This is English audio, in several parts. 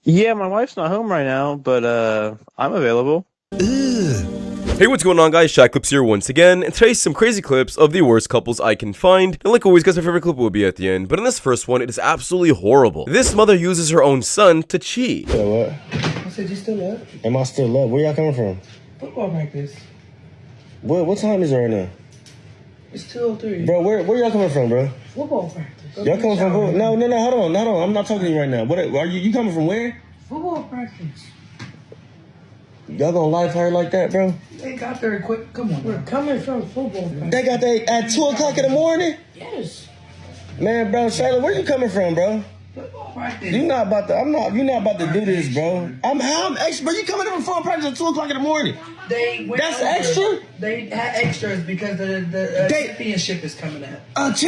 Yeah, my wife's not home right now, but I'm available. Hey, what's going on, guys? Shak-Clips here once again, and today's some crazy clips of the worst couples I can find. And like always, guys, my favorite clip will be at the end, but in this first one, it is absolutely horrible. This mother uses her own son to cheat. Still what? I said, you still up? Am I still up? Where y'all coming from? Football practice. What time is it right now? It's 2:03. Bro, where y'all coming from, bro? Football practice. Y'all coming from who? No, hold on. I'm not talking to you right now. What are you coming from where? Football practice. Y'all gonna lie to her like that, bro? They got there quick. Come on. We're coming from football practice. They got there at 2 o'clock in the morning? Yes. Man, bro, Charlotte, where you coming from, bro? Football practice. You're not about to do this, bro. I'm extra, bro. You coming in from football practice at 2 o'clock in the morning? That's extra? They had extras because the championship is coming out.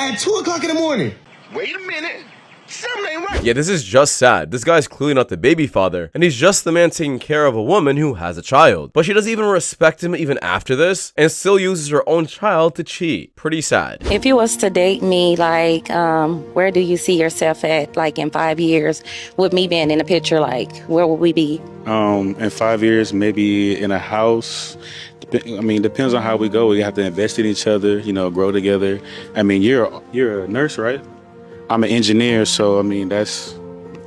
At 2 o'clock in the morning. Wait a minute. Something ain't right. Yeah, this is just sad. This guy's clearly not the baby father, and he's just the man taking care of a woman who has a child. But she doesn't even respect him even after this, and still uses her own child to cheat. Pretty sad. If you was to date me, like, where do you see yourself at, like, in 5 years? With me being in the picture, like, where would we be? In 5 years, maybe in a house. I mean, depends on how we go. We have to invest in each other, grow together. I mean, you're a nurse, right? I'm an engineer, so I mean, It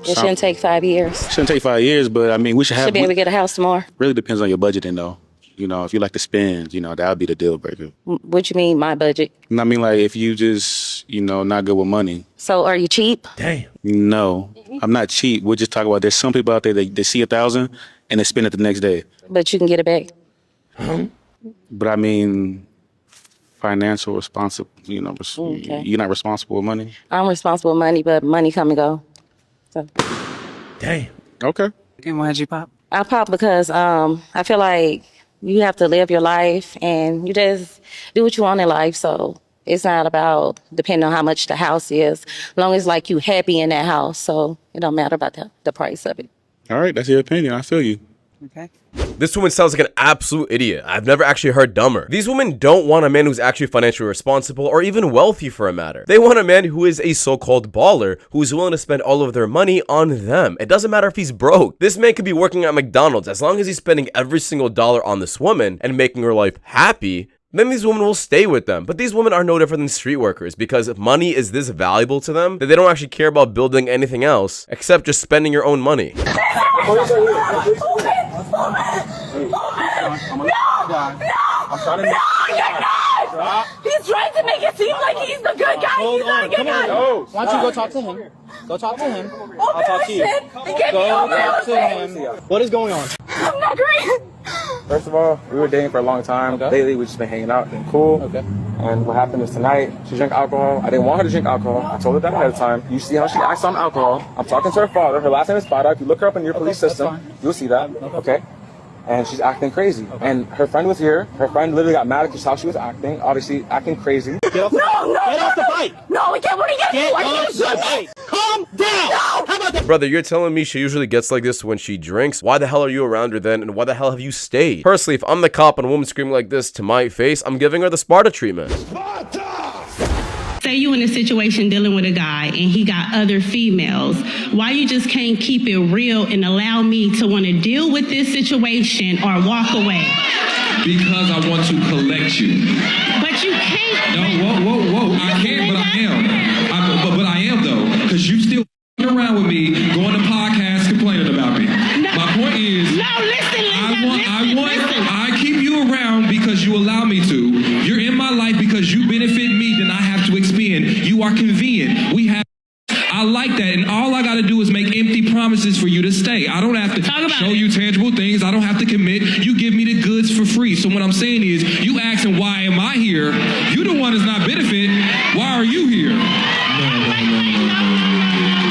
shouldn't take 5 years. Shouldn't take 5 years, but I mean, we should be able to get a house tomorrow. Really depends on your budgeting, though. If you like to spend, that would be the deal breaker. What you mean, my budget? I mean, like, if you just, not good with money. So, are you cheap? Damn. No, I'm not cheap. We're just talking about there's some people out there that they see 1,000 and they spend it the next day. But you can get it back. But I mean, financial responsible, Okay. You're not responsible with money. I'm responsible with money, but money come and go. So. Damn. Okay. And why'd you pop? I pop because I feel like you have to live your life and you just do what you want in life. So it's not about depending on how much the house is, as long as like you happy in that house. So it don't matter about the price of it. All right, that's your opinion. I feel you. Okay. This woman sounds like an absolute idiot. I've never actually heard dumber. These women don't want a man who's actually financially responsible or even wealthy for a matter. They want a man who is a so-called baller who's willing to spend all of their money on them. It doesn't matter if he's broke. This man could be working at McDonald's. As long as he's spending every single dollar on this woman and making her life happy, then these women will stay with them. But these women are no different than street workers because money is this valuable to them that they don't actually care about building anything else except just spending your own money. He's trying to make it seem like he's the good guy. Hold on, come on. No. Why don't you go talk to him? Go talk to him. I'll talk to you. Go talk to him. What is going on? I'm not great. First of all, we were dating for a long time. Okay. Lately, we've just been hanging out and cool. Okay. And what happened is tonight, she drank alcohol. I didn't want her to drink alcohol. I told her that ahead of time. You see how she acts on alcohol. I'm talking to her father. Her last name is Spada. If you look her up in your police system, you'll see that. Okay. And she's acting crazy. Okay. And her friend was here. Her friend literally got mad at just how she was acting. Obviously, acting crazy. Get off the bike. No, we can't. What are you gonna Get do? I off can't the do bike. Calm down. No. How about that? Brother, you're telling me she usually gets like this when she drinks? Why the hell are you around her then, and why the hell have you stayed? Personally, if I'm the cop and a woman screaming like this to my face, I'm giving her the Sparta treatment. Say you in a situation dealing with a guy and he got other females. Why you just can't keep it real and allow me to want to deal with this situation or walk away? Because I want to collect you. But you can't. No, whoa. I can't, but I am. But I am though, because you still around with me, going to podcasts complaining about me. No. My point is, No, listen. I keep you around because you allow me to. You're in my life because you benefit me, then I have to expend. You are convenient. I like that, and all I gotta do is make empty promises for you to stay. I don't have to show you tangible things. I don't have to commit. You give me the goods for free. So what I'm saying is, you asking why am I here? You the one that's not benefit. Why are you here?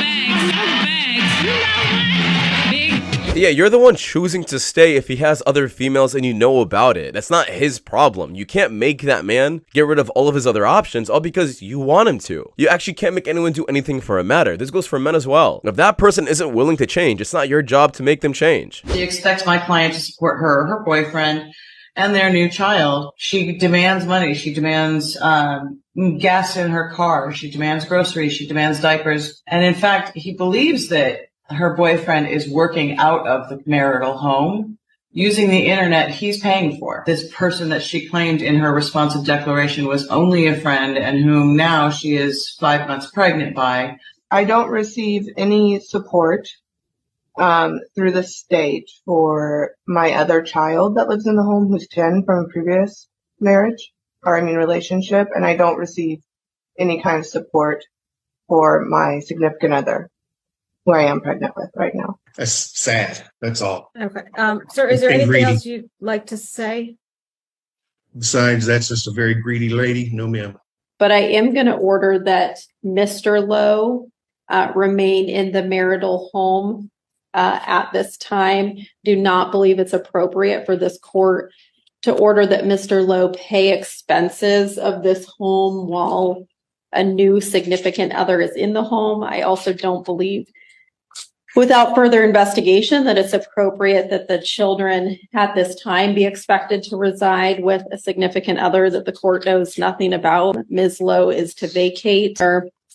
Facts. You know what? Big. Yeah, you're the one choosing to stay if he has other females and you know about it. That's not his problem. You can't make that man get rid of all of his other options all because you want him to. You actually can't make anyone do anything for a matter. This goes for men as well. If that person isn't willing to change, it's not your job to make them change. She expects my client to support her boyfriend, and their new child. She demands money. She demands gas in her car. She demands groceries. She demands diapers. And in fact, he believes that her boyfriend is working out of the marital home using the internet he's paying for. This person that she claimed in her responsive declaration was only a friend and whom now she is 5 months pregnant by. I don't receive any support through the state for my other child that lives in the home who's 10 from a previous relationship, and I don't receive any kind of support for my significant other who I am pregnant with right now. That's sad. That's all. Okay. Sir, is there anything else you'd like to say? Besides, that's just a very greedy lady. No, ma'am. But I am going to order that Mr. Lowe remain in the marital home at this time. Do not believe it's appropriate for this court to order that Mr. Lowe pay expenses of this home while a new significant other is in the home. I also don't believe, without further investigation, that it's appropriate that the children at this time be expected to reside with a significant other that the court knows nothing about. Ms. Lowe is to vacate.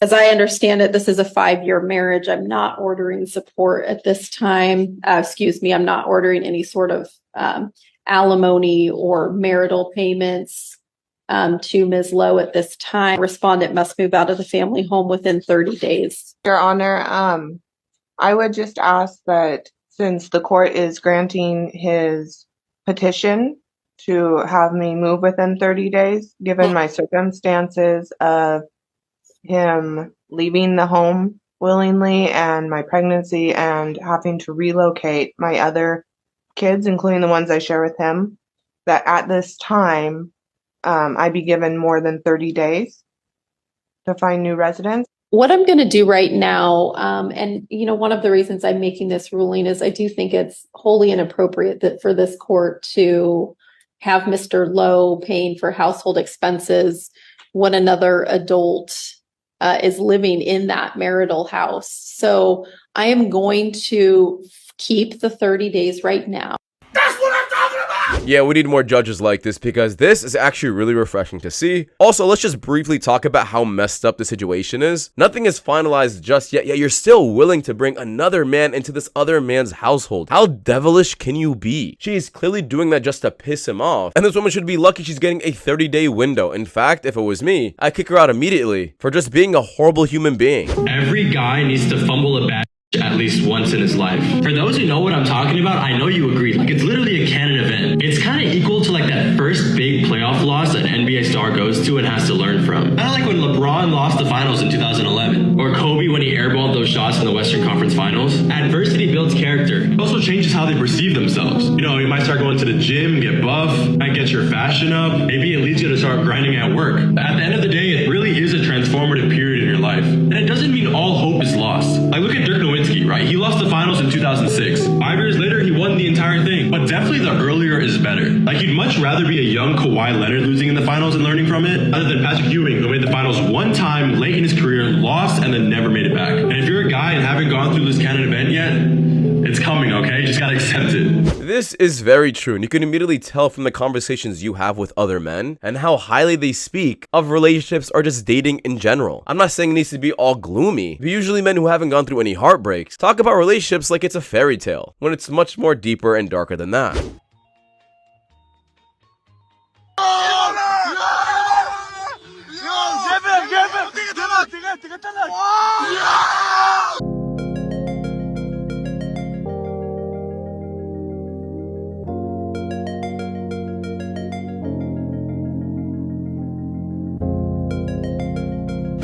As I understand it, this is a 5-year marriage. I'm not ordering support at this time. I'm not ordering any sort of alimony or marital payments to Ms. Lowe at this time. Respondent must move out of the family home within 30 days. Your Honor, I would just ask that since the court is granting his petition to have me move within 30 days, given my circumstances of him leaving the home willingly and my pregnancy and having to relocate my other kids, including the ones I share with him, that at this time, I be given more than 30 days to find new residents. What I'm going to do right now, and one of the reasons I'm making this ruling is I do think it's wholly inappropriate that for this court to have Mr. Lowe paying for household expenses when another adult is living in that marital house. So I am going to keep the 30 days right now. Yeah, we need more judges like this because this is actually really refreshing to see. Also, let's just briefly talk about how messed up the situation is. Nothing is finalized just yet you're still willing to bring another man into this other man's household. How devilish can you be? She is clearly doing that just to piss him off. And this woman should be lucky she's getting a 30-day window. In fact, if it was me, I'd kick her out immediately for just being a horrible human being. Every guy needs to fumble a bag at least once in his life. For those who know what I'm talking about, I know you agree. Like, it's literally a canon event. It's kind of equal to like that first big playoff loss that an NBA star goes to and has to learn from. Kind of like when LeBron lost the finals in 2011, or Kobe when he airballed those shots in the Western Conference Finals. Adversity builds character. It also changes how they perceive themselves. You know, you might start going to the gym, get buff, might get your fashion up. Maybe it leads you to start grinding at work. At the end of the day, it really is a transformative period in your life. And it doesn't mean all hope is lost. Like, look at Dirk Nowitzki, right? He lost the finals in 2006. 5 years later, he won the entire thing. But definitely the earlier is better. Like, you'd much rather be a young Kawhi Leonard losing in the finals and learning from it, other than Patrick Ewing, who made the finals one time late in his career, lost, and then never made it back. And if you're a guy and haven't gone through this canon event yet, it's coming, okay? You just gotta accept it. This is very true, and you can immediately tell from the conversations you have with other men and how highly they speak of relationships or just dating in general. I'm not saying it needs to be all gloomy, but usually men who haven't gone through any heartbreaks talk about relationships like it's a fairy tale, when it's much more deeper and darker than that.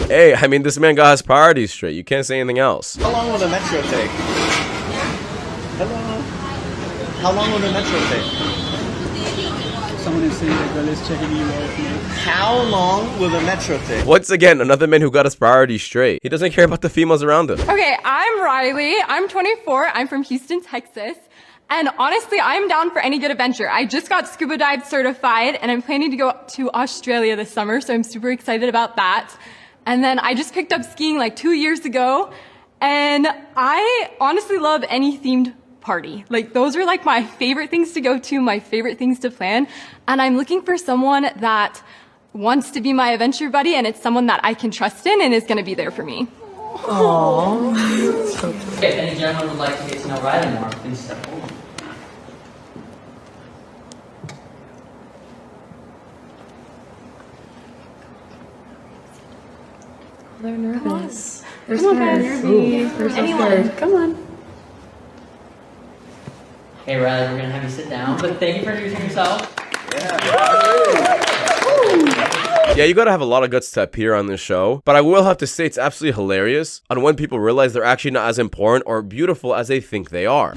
Hey, I mean, this man got his priorities straight. You can't say anything else. How long will the metro take? Hello? How long will the metro take? Someone is saying that girl is checking email. How long will the metro take? Once again, another man who got his priorities straight. He doesn't care about the females around him. Okay, I'm Riley. I'm 24. I'm from Houston, Texas. And honestly, I'm down for any good adventure. I just got scuba dive certified and I'm planning to go to Australia this summer, so I'm super excited about that. And then I just picked up skiing like 2 years ago, and I honestly love any themed party. Like, those are like my favorite things to go to, my favorite things to plan. And I'm looking for someone that wants to be my adventure buddy, and it's someone that I can trust in and is gonna be there for me. If any gentleman would like to get to know Riley more, please step forward. They're nervous. They're Come on, guys. nervous. Anyone, come on. Hey Riley, we're gonna have you sit down, but thank you for introducing yourself. Yeah, you gotta have a lot of guts to appear on this show, but I will have to say it's absolutely hilarious on when people realize they're actually not as important or beautiful as they think they are.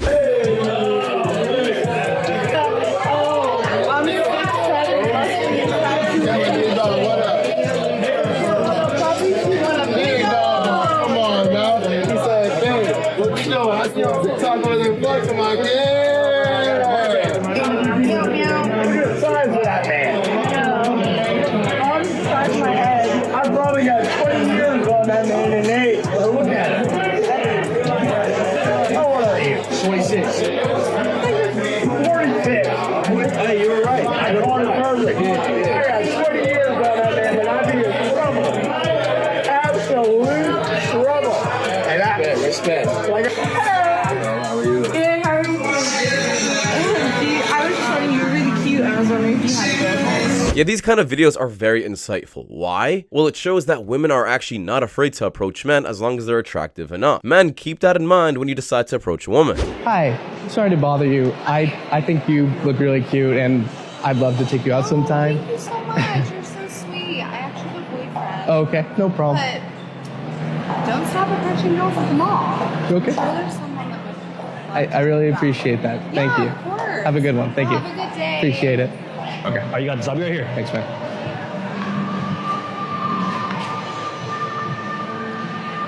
Yeah, these kind of videos are very insightful. Why? Well, it shows that women are actually not afraid to approach men as long as they're attractive enough. Men, keep that in mind when you decide to approach a woman. Hi, sorry to bother you. I think you look really cute and I'd love to take you out sometime. Thank you so much. You're so sweet. I actually have a boyfriend. Oh, okay, no problem. But don't stop approaching girls at the mall. Okay. I'm sure there's someone that would I really appreciate that. Thank you. Of course. Have a good one. Thank you. Have a good day. Appreciate it. Okay. All right, you got this. I'll be right here. Thanks, man.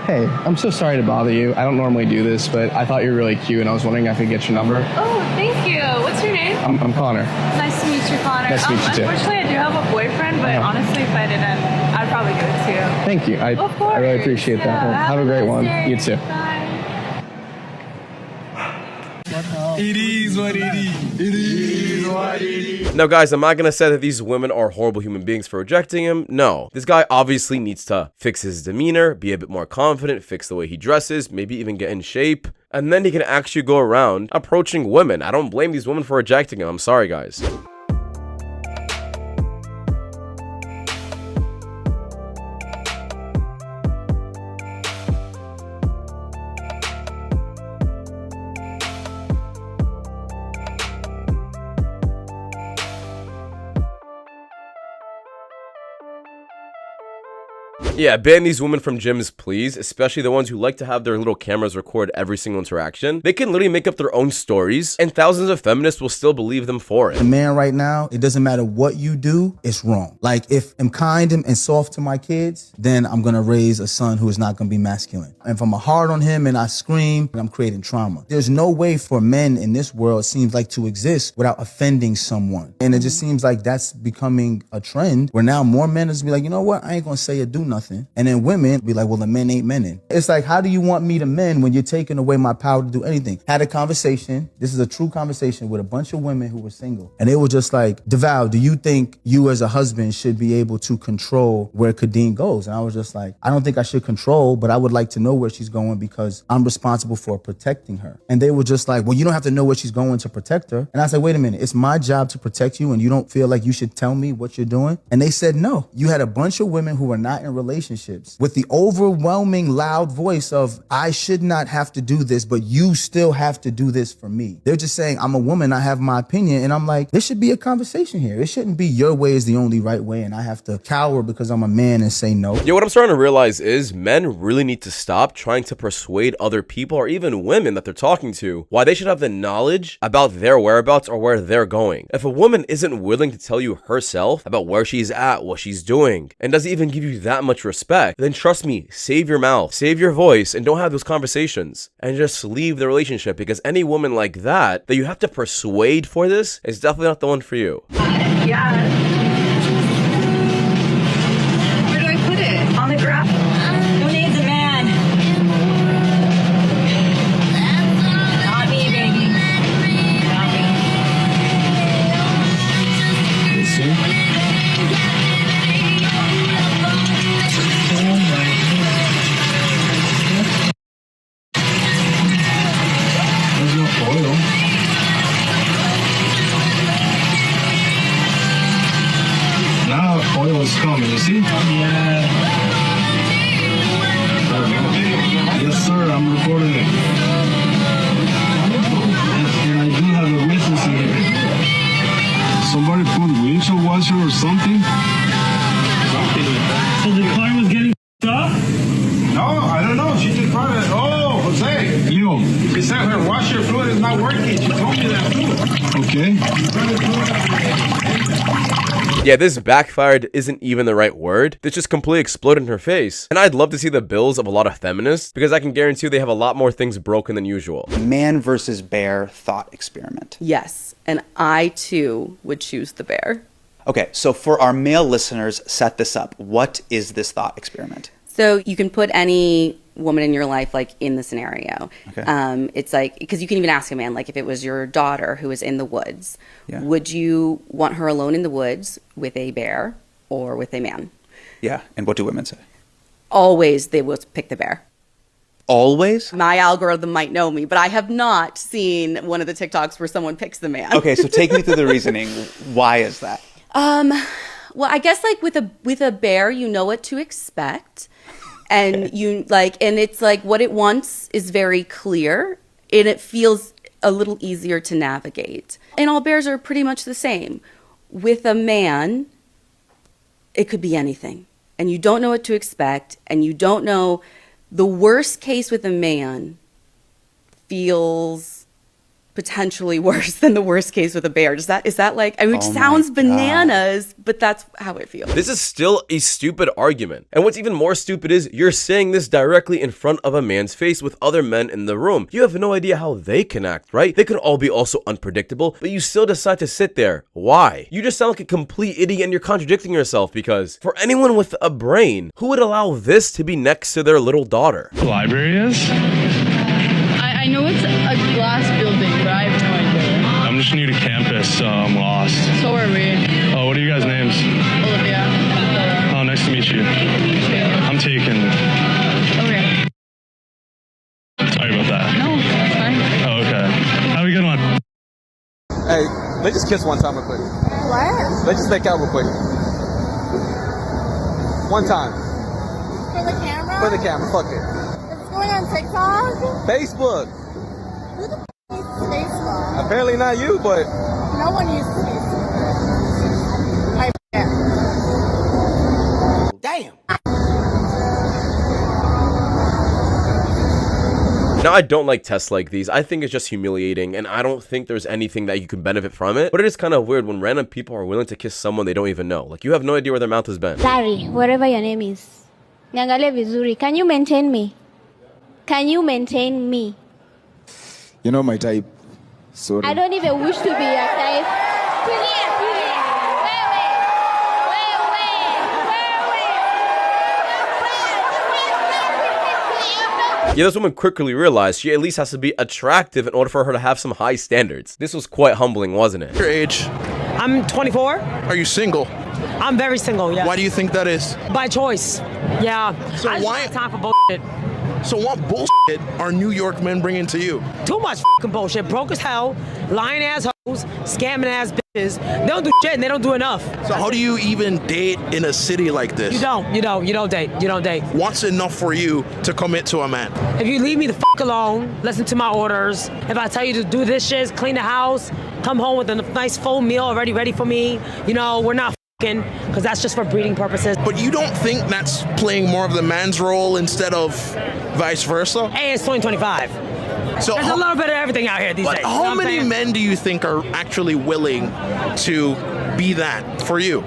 Hey, I'm so sorry to bother you. I don't normally do this, but I thought you were really cute and I was wondering if I could get your number. Oh, thank you. What's your name? I'm Connor. Nice to meet you, Connor. Nice to meet you, too. Unfortunately, I do have a boyfriend, but honestly, if I didn't, I'd probably give it to you. Thank you. I really appreciate that. Well, have a great one. day. You too. Bye. It is what it is. It is what it is. Now guys, I'm not gonna say that these women are horrible human beings for rejecting him. No, this guy obviously needs to fix his demeanor, be a bit more confident, fix the way he dresses, maybe even get in shape, and then he can actually go around approaching women. I don't blame these women for rejecting him. I'm sorry, guys. Yeah, ban these women from gyms, please, especially the ones who like to have their little cameras record every single interaction. They can literally make up their own stories, and thousands of feminists will still believe them for it. The man right now, it doesn't matter what you do, it's wrong. Like, if I'm kind and soft to my kids, then I'm gonna raise a son who is not gonna be masculine. And if I'm hard on him and I scream, I'm creating trauma. There's no way for men in this world, it seems like, to exist without offending someone. And it just seems like that's becoming a trend where now more men is be like, you know what, I ain't gonna say or do nothing. And then women be like, well, the men ain't menin. It's like, how do you want me to men when you're taking away my power to do anything? Had a conversation. This is a true conversation with a bunch of women who were single. And they were just like, DeVal, do you think you as a husband should be able to control where Kadeen goes? And I was just like, I don't think I should control, but I would like to know where she's going because I'm responsible for protecting her. And they were just like, well, you don't have to know where she's going to protect her. And I said, wait a minute, it's my job to protect you and you don't feel like you should tell me what you're doing? And they said, no. You had a bunch of women who were not in relationships with the overwhelming loud voice of, I should not have to do this, but you still have to do this for me. They're just saying, I'm a woman, I have my opinion. And I'm like, there should be a conversation here. It shouldn't be your way is the only right way and I have to cower because I'm a man and say no. Yeah, what I'm starting to realize is men really need to stop trying to persuade other people or even women that they're talking to why they should have the knowledge about their whereabouts or where they're going. If a woman isn't willing to tell you herself about where she's at, what she's doing, and doesn't even give you that much respect, then trust me, save your mouth, save your voice, and don't have those conversations. And just leave the relationship, because any woman like that you have to persuade for this is definitely not the one for you. Yeah. Where do I put it? On the ground? Who needs a man? Not me, baby. Not me. what's coming, you see? Yeah. Yes, sir, I'm recording it. And I do have a witness here. Somebody put windshield washer or something? So the car was getting up? No, I don't know. She just brought it. Oh, Jose. You. She said her washer fluid is not working. She told me that too. Okay. Yeah, this backfired isn't even the right word. This just completely exploded in her face. And I'd love to see the bills of a lot of feminists, because I can guarantee you they have a lot more things broken than usual. Man versus bear thought experiment. Yes, and I too would choose the bear. Okay, so for our male listeners, set this up. What is this thought experiment? So you can put any woman in your life like in the scenario. Okay. It's like, because you can even ask a man, like if it was your daughter who was in the woods, Yeah. would you want her alone in the woods with a bear or with a man? Yeah, and what do women say? Always they will pick the bear. Always? My algorithm might know me, but I have not seen one of the TikToks where someone picks the man. Okay, so take me through the reasoning. Why is that? Well, I guess like with a bear, you know what to expect. And you like, and it's like what it wants is very clear and it feels a little easier to navigate. And all bears are pretty much the same. With a man, it could be anything. And you don't know what to expect. And you don't know, the worst case with a man feels potentially worse than the worst case with a bear. Is that like, I mean, which sounds bananas, but that's how it feels. This is still a stupid argument. And what's even more stupid is you're saying this directly in front of a man's face with other men in the room. You have no idea how they can act, right? They could all be also unpredictable, but you still decide to sit there. Why? You just sound like a complete idiot and you're contradicting yourself, because for anyone with a brain, who would allow this to be next to their little daughter? The library is? I know it's a glass building, but I have no idea. I'm just new to campus, so I'm lost. So are we. Oh, what are you guys' names? Olivia. Oh, nice to meet you. I'm taken. Okay. Sorry about that. No, that's fine. Oh, okay. Have a good one. Hey, let's just kiss one time real quick. What? Let's just make out real quick. One time. For the camera? For the camera, fuck it. It's going on TikTok? Facebook. Who the f uses Facebook? Apparently not you, but... No one uses Facebook. I bet. Damn. Now, I don't like tests like these. I think it's just humiliating, and I don't think there's anything that you can benefit from it. But it is kind of weird when random people are willing to kiss someone they don't even know. Like, you have no idea where their mouth has been. Larry, whatever your name is. Niangalie vizuri. Can you maintain me? Can you maintain me? You're not my type. Sorry. I don't even wish to be your type. Yeah, this woman quickly realized she at least has to be attractive in order for her to have some high standards. This was quite humbling, wasn't it? Your age? I'm 24. Are you single? I'm very single, yeah. Why do you think that is? By choice. Yeah. So I why just don't have time for bullshit. So what bullshit are New York men bringing to you? Too much fucking bullshit. Broke as hell, lying ass hoes, scamming ass bitches. They don't do shit and they don't do enough. So how do you even date in a city like this? You don't date. What's enough for you to commit to a man? If you leave me the fuck alone, listen to my orders. If I tell you to do this shit, clean the house, come home with a nice full meal already ready for me, we're not because that's just for breeding purposes. But you don't think that's playing more of the man's role instead of vice versa? Hey, it's 2025. So there's a little bit of everything out here these days. How many men do you think are actually willing to be that for you?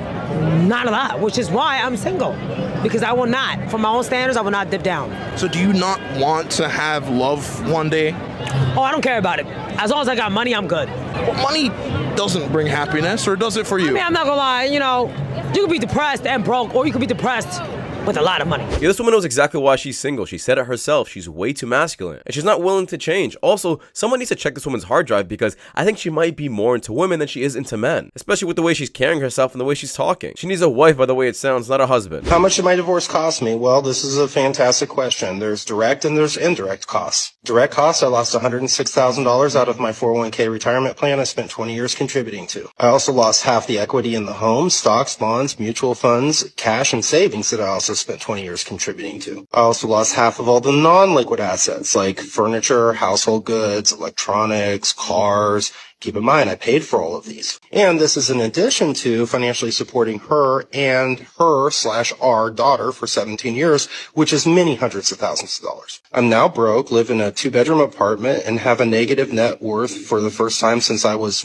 Not a lot, which is why I'm single. Because I will not, for my own standards, I will not dip down. So do you not want to have love one day? Oh, I don't care about it. As long as I got money, I'm good. Well, money doesn't bring happiness, or does it for you? I mean, I'm not gonna lie, you could be depressed and broke, or you could be depressed with a lot of money. Yeah, this woman knows exactly why she's single. She said it herself. She's way too masculine. And she's not willing to change. Also, someone needs to check this woman's hard drive because I think she might be more into women than she is into men. Especially with the way she's carrying herself and the way she's talking. She needs a wife by the way it sounds, not a husband. How much did my divorce cost me? Well, this is a fantastic question. There's direct and there's indirect costs. Direct costs, I lost $106,000 out of my 401k retirement plan I spent 20 years contributing to. I also lost half the equity in the home, stocks, bonds, mutual funds, cash, and savings that I also spent 20 years contributing to. I also lost half of all the non-liquid assets like furniture, household goods, electronics, cars. Keep in mind, I paid for all of these. And this is in addition to financially supporting her and her/our daughter for 17 years, which is many hundreds of thousands of dollars. I'm now broke, live in a 2-bedroom apartment, and have a negative net worth for the first time since I was,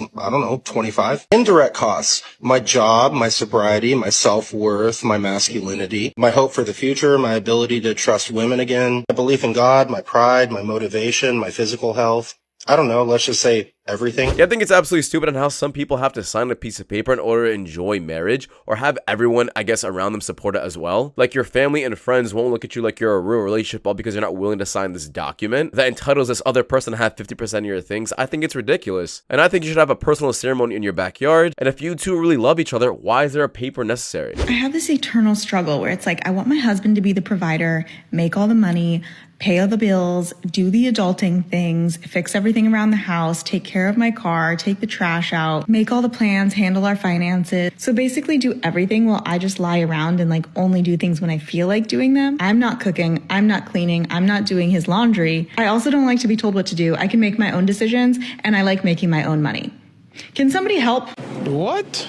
25. Indirect costs: my job, my sobriety, my self-worth, my masculinity, my hope for the future, my ability to trust women again, my belief in God, my pride, my motivation, my physical health. I don't know, let's just say everything. Yeah, I think it's absolutely stupid on how some people have to sign a piece of paper in order to enjoy marriage or have everyone, I guess, around them support it as well. Like your family and friends won't look at you like you're a real relationship all because you're not willing to sign this document that entitles this other person to have 50% of your things. I think it's ridiculous. And I think you should have a personal ceremony in your backyard. And if you two really love each other, why is there a paper necessary? I have this eternal struggle where it's like, I want my husband to be the provider, make all the money, pay all the bills, do the adulting things, fix everything around the house, take care of my car, take the trash out, make all the plans, handle our finances. So basically do everything while I just lie around and like only do things when I feel like doing them. I'm not cooking, I'm not cleaning, I'm not doing his laundry. I also don't like to be told what to do. I can make my own decisions and I like making my own money. Can somebody help? What?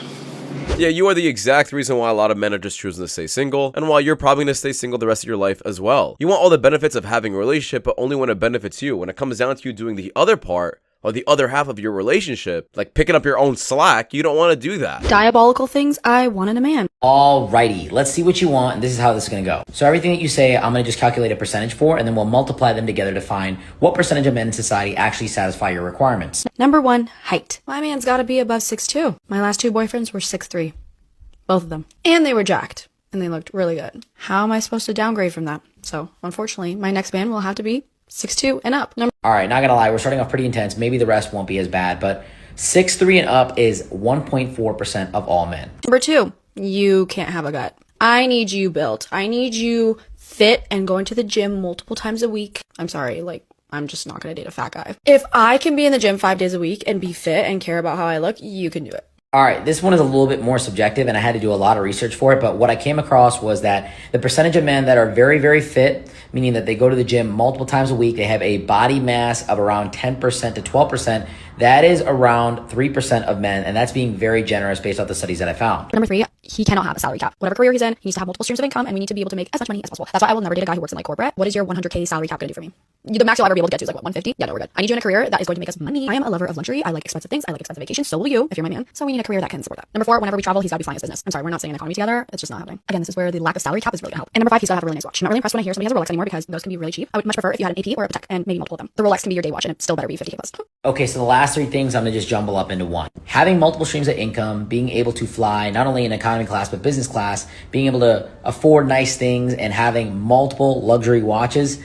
Yeah, you are the exact reason why a lot of men are just choosing to stay single, and why you're probably going to stay single the rest of your life as well. You want all the benefits of having a relationship, but only when it benefits you. When it comes down to you doing the other part, or the other half of your relationship, like picking up your own slack, you don't want to do that. Diabolical things I want in a man. Alrighty, let's see what you want, and this is how this is going to go. So everything that you say, I'm going to just calculate a percentage for, and then we'll multiply them together to find what percentage of men in society actually satisfy your requirements. Number 1, height. My man's gotta be above 6'2". My last 2 boyfriends were 6'3". Both of them. And they were jacked. And they looked really good. How am I supposed to downgrade from that? So, unfortunately, my next man will have to be 6'2" and up. Alright, not gonna lie, we're starting off pretty intense. Maybe the rest won't be as bad, but 6'3" and up is 1.4% of all men. Number 2, you can't have a gut. I need you built. I need you fit and going to the gym multiple times a week. I'm sorry, I'm just not gonna date a fat guy. If I can be in the gym 5 days a week and be fit and care about how I look, you can do it. Alright, this one is a little bit more subjective and I had to do a lot of research for it, but what I came across was that the percentage of men that are very, very fit, meaning that they go to the gym multiple times a week, they have a body mass of around 10% to 12%, that is around 3% of men, and that's being very generous based off the studies that I found. Number 3, he cannot have a salary cap. Whatever career he's in, he needs to have multiple streams of income, and we need to be able to make as much money as possible. That's why I will never date a guy who works in corporate. What is your 100K salary cap going to do for me? The max you'll ever be able to get to is 150? Yeah, no, we're good. I need you in a career that is going to make us money. I am a lover of luxury. I like expensive things. I like expensive vacations. So will you, if you're my man. So we need a career that can support that. Number 4, whenever we travel, he's got to be flying his business. I'm sorry, we're not staying in economy together. It's just not happening. Again, this is where the lack of salary cap is really going to help. And number 5, he's got to have a really nice watch. I'm not really impressed when I hear somebody has a Rolex anymore because those can be really cheap. I would much prefer if you had an AP or a Patek and maybe multiple of them. The Rolex can be your day watch and it still better be 50K plus. Okay, so the last 3 things I'm going to just jumble up into one. Having multiple streams of income, being able to fly not only in economy class but business class, being able to afford nice things, and having multiple luxury watches.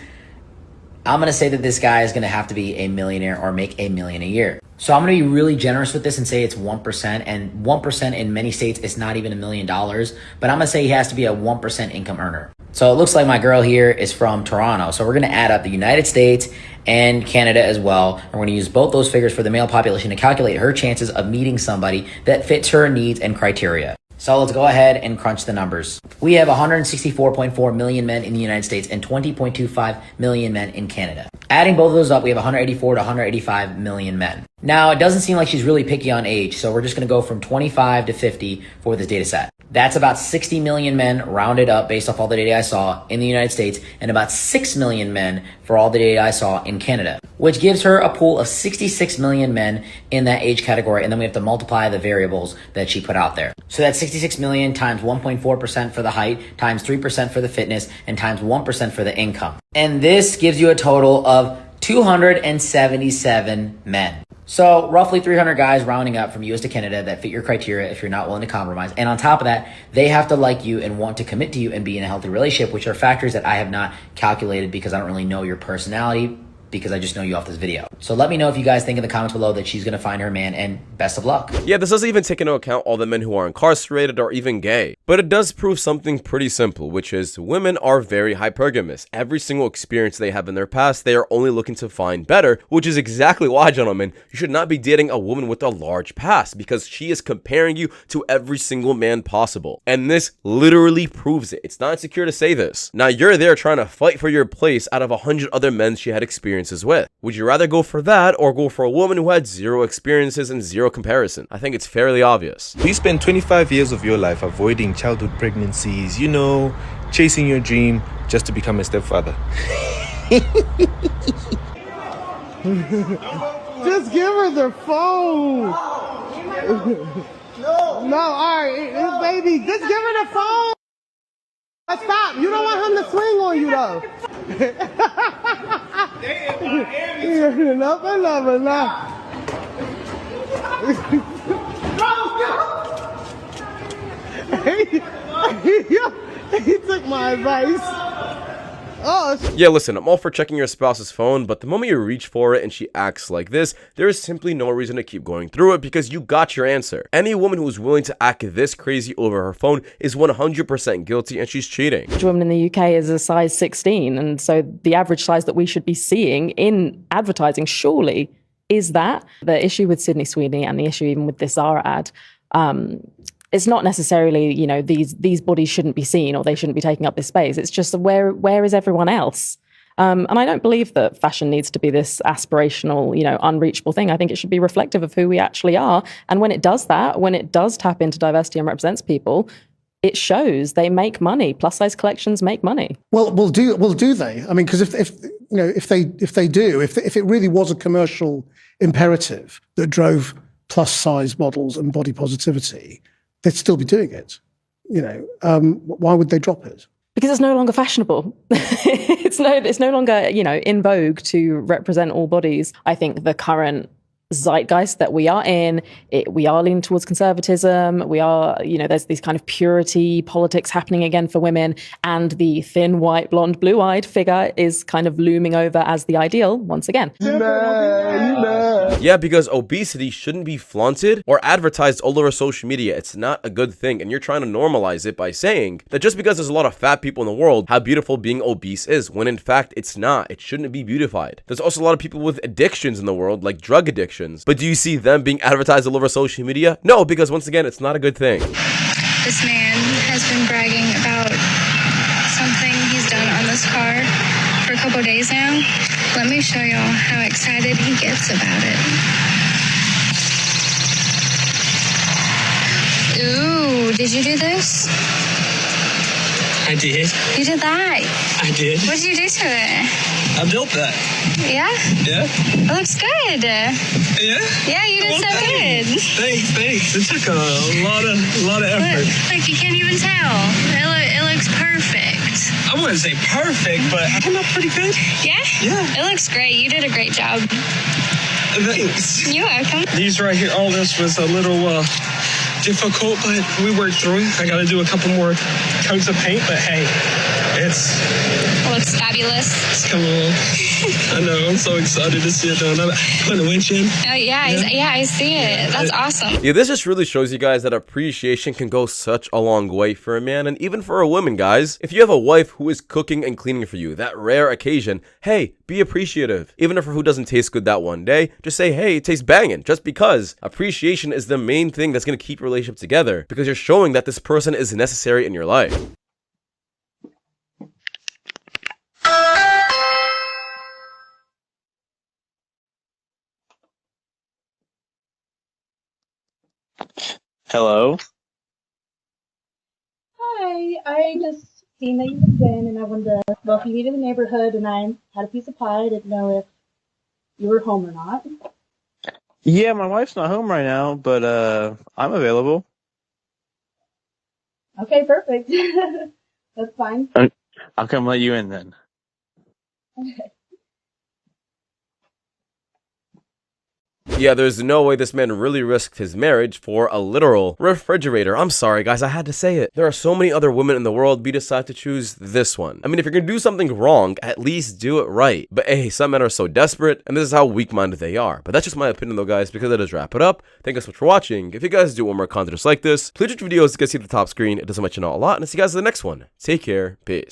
I'm going to say that this guy is going to have to be a millionaire or make $1 million a year. So I'm going to be really generous with this and say it's 1%, and 1% in many states is not even $1 million, but I'm going to say he has to be a 1% income earner. So it looks like my girl here is from Toronto. So we're going to add up the United States and Canada as well. And we're going to use both those figures for the male population to calculate her chances of meeting somebody that fits her needs and criteria. So let's go ahead and crunch the numbers. We have 164.4 million men in the United States and 20.25 million men in Canada. Adding both of those up, we have 184 to 185 million men. Now, it doesn't seem like she's really picky on age, so we're just going to go from 25 to 50 for this data set. That's about 60 million men rounded up based off all the data I saw in the United States, and about 6 million men for all the data I saw in Canada, which gives her a pool of 66 million men in that age category, and then we have to multiply the variables that she put out there. So that's 66 million times 1.4% for the height, times 3% for the fitness, and times 1% for the income. And this gives you a total of 277 men. So roughly 300 guys rounding up from US to Canada that fit your criteria if you're not willing to compromise. And on top of that, they have to like you and want to commit to you and be in a healthy relationship, which are factors that I have not calculated because I don't really know your personality, because I just know you off this video. So let me know if you guys think in the comments below that she's gonna find her man, and best of luck. Yeah, this doesn't even take into account all the men who are incarcerated or even gay. But it does prove something pretty simple, which is women are very hypergamous. Every single experience they have in their past, they are only looking to find better, which is exactly why, gentlemen, you should not be dating a woman with a large past, because she is comparing you to every single man possible. And this literally proves it. It's not insecure to say this. Now you're there trying to fight for your place out of 100 other men she had experiences with. Would you rather go for that or go for a woman who had zero experiences and zero comparison? I think it's fairly obvious. You spend 25 years of your life avoiding childhood pregnancies, you know, chasing your dream just to become a stepfather. Just give her the phone. No, alright, baby, just give her the phone. Stop, you don't want him to swing on you though. Enough and love enough. He took my advice. Oh, yeah, listen, I'm all for checking your spouse's phone, but the moment you reach for it and she acts like this, there is simply no reason to keep going through it because you got your answer. Any woman who is willing to act this crazy over her phone is 100% guilty and she's cheating. The average woman in the UK is a size 16, and so the average size that we should be seeing in advertising surely is that. The issue with Sydney Sweeney and the issue even with this Zara ad, it's not necessarily, you know, these bodies shouldn't be seen or they shouldn't be taking up this space. It's just where is everyone else? And I don't believe that fashion needs to be this aspirational, you know, unreachable thing. I think it should be reflective of who we actually are. And when it does that, when it does tap into diversity and represents people, it shows they make money. Plus size collections make money. Well, do they? I mean, because if it really was a commercial imperative that drove plus size models and body positivity, they'd still be doing it. You know, why would they drop it? Because it's no longer fashionable. it's no longer, you know, in vogue to represent all bodies. I think the current zeitgeist that we are in, we are leaning towards conservatism. We are, you know, there's these kind of purity politics happening again for women, and the thin, white, blonde, blue-eyed figure is kind of looming over as the ideal once again. Yeah, because obesity shouldn't be flaunted or advertised all over social media. It's not a good thing, and you're trying to normalize it by saying that just because there's a lot of fat people in the world, how beautiful being obese is, when in fact it's not. It shouldn't be beautified. There's also a lot of people with addictions in the world, like drug addiction. But do you see them being advertised all over social media? No, because once again, it's not a good thing. This man has been bragging about something he's done on this car for a couple days now. Let me show y'all how excited he gets about it. Ooh, did you do this? I did. You did that? I did. What did you do to it? I built that. Yeah? Yeah. It looks good. Yeah? Yeah, you did so good. Thanks. It took a lot of effort. Look, you can't even tell. It looks perfect. I wouldn't say perfect, but I came out pretty good. Yeah? Yeah. It looks great. You did a great job. Thanks. You're welcome. These right here, all this was a little difficult, but we worked through it. I got to do a couple more coats of paint, but hey, it looks fabulous. It's coming along. I know, I'm so excited to see it done. I'm putting a winch in. Oh, yeah, I see it. That's awesome. Yeah, this just really shows you guys that appreciation can go such a long way for a man and even for a woman, guys. If you have a wife who is cooking and cleaning for you, that rare occasion, hey, be appreciative. Even if her food doesn't taste good that one day, just say, hey, it tastes banging, just because. Appreciation is the main thing that's going to keep your relationship together, because you're showing that this person is necessary in your life. Hello? Hi, I just seen that you moved in and I wanted to welcome you to the neighborhood, and I had a piece of pie. I didn't know if you were home or not. Yeah, my wife's not home right now, but I'm available. Okay, perfect. That's fine. I'll come let you in then. Okay. Yeah, there's no way this man really risked his marriage for a literal refrigerator. I'm sorry, guys, I had to say it. There are so many other women in the world, but decide to choose this one. I mean, if you're gonna do something wrong, at least do it right. But hey, some men are so desperate, and this is how weak-minded they are. But that's just my opinion though, guys, because that does wrap it up. Thank you so much for watching. If you guys do want more content just like this, please watch videos to get to see the top screen. It does help my channel a lot, and I'll see you guys in the next one. Take care. Peace.